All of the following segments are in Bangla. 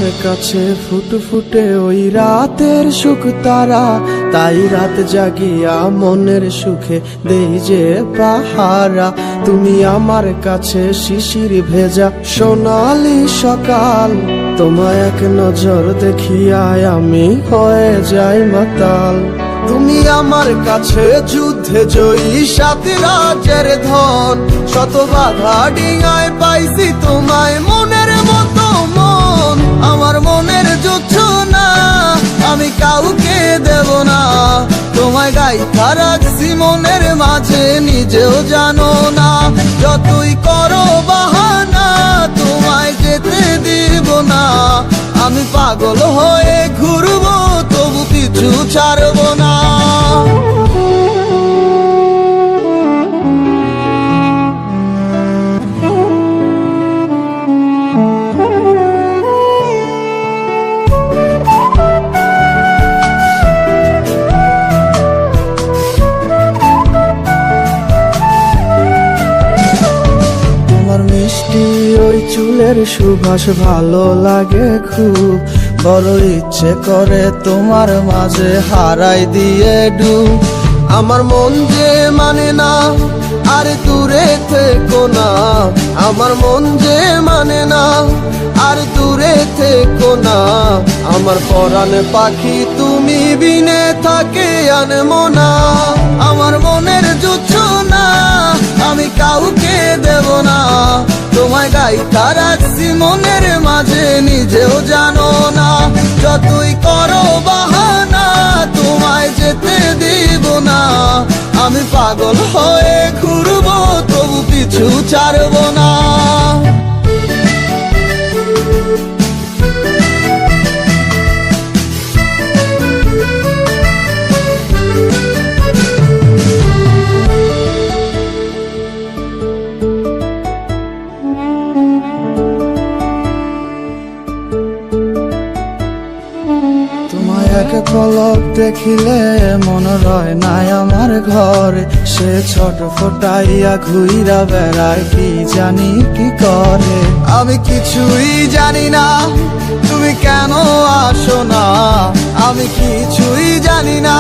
আমার কাছে ফুটফুটে ওই রাতের সুখ তারা, তাই রাত জাগিয়া মনের সুখে দেই যে পাহারা। তুমি আমার কাছে শিশির ভেজা সোনালি সকাল, তোমায় এক নজর দেখিয়ায় আমি হয়ে যাই মাতাল। তুমি আমার কাছে যুদ্ধে জয়ী সাত রাজের ধন, শত বাধা ডিঙায় পাইছি তোমায় মনের মতো মন। আমার মনের যুদ্ধ না আমি কাউকে দেব না, তোমায় গাইথা রাখছি মনের মাঝে নিজেও জানো না। যতই করো বাহানা তোমায় যেতে দিব না, আমি পাগল হয়ে ঘুরবো তবু পিছু ছাড়বো না। মিষ্টি ওই চুলের সুবাস ভালো লাগে খুব, বড় ইচ্ছে করে তোমার মাঝে হারাই দিয়ে ডুব। আমার মন যে মানে না আর দূরে থেকো না, আমার মন যে মানে না আর দূরে থেকো না। আমার পরাণ পাখি তুমি বিনে থাকে আনমো না, আমার মনের যুদ্ধ না আমি কাউকে দেব না। তোমায় গাইথা রাখছি মনের মাঝে নিজেও জানো না, যতই করো বাহানা তোমায় যেতে দিব না। আমি পাগল হয়ে ঘুরবো তবু পিছু ছাড়বো না। এক পলক দেখিলে মন রয় নাই আমার ঘরে, সে ছোট ফোটাইয়া ঘুইরা বেড়ায় কি জানি কি করে। আমি কিছুই জানি না তুমি কেন আসো না, আমি কিছুই জানি না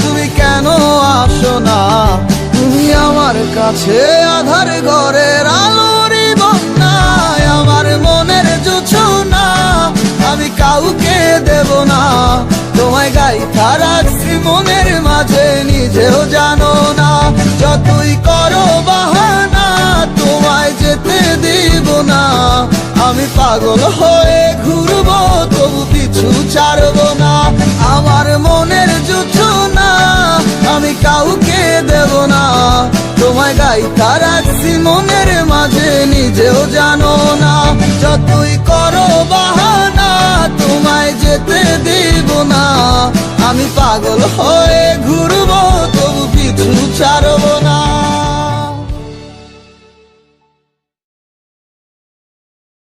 তুমি কেন আসো না। তুমি আমার কাছে আধার ঘরের আলোরই বন্যায়, আমার মনের জোছনা আমি কাউকে দেব না। তোমায় গাইথা রাখছি মনের মাঝে নিজেও জানো না, যতই করো বাহানা তোমায় যেতে দিব না। আমি পাগল হয়ে ঘুরবো তবু পিছু ছাড়বো না। আমার মনের যুদ্ধ না আমি কাউকে দেব না, তোমায় গাইথা রাখছি মনের মাঝে নিজেও জানো না। যতই করো বাহানা তোমায় যেতে দিব না, আমি পাগল হয়ে